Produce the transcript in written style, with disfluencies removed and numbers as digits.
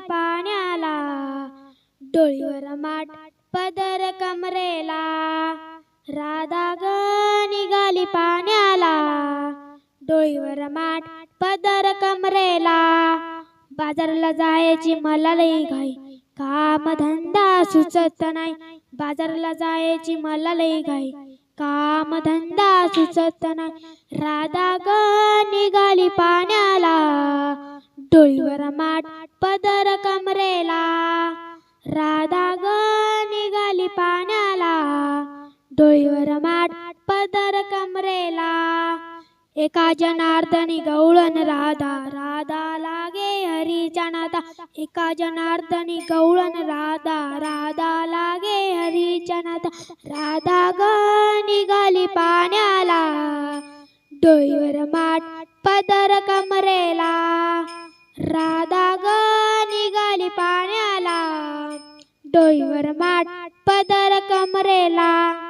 पाण्याला, डोळीवर माठ पदर कमरेला. राधा ग निघाली पाण्याला, डोळीवर माठ पदर कमरेला. बाजारला जायची मला लई घाई, काम धंदा सुचत नाही. बाजारला जायची मला लई घाई, काम धंदा सुचत नाही. राधा ग निघाली पाण्याला, डोळीवर माठ पदर कमरेला. राधा ग निघाली पाण्याला, डोळीवर माठ पदर कमरेला. एका जनार्दनी गवळण राधा, राधा लागे हरीच्या नादा. एका जनार्दनी गवळण राधा, राधा लागे हरीच्या नादा. राधा ग निघाली पाण्याला, डोळीवर माठ पदर कमरेला. राधा ग निघाली पाण्याला, डोळीवर माठ पदर कमरेला.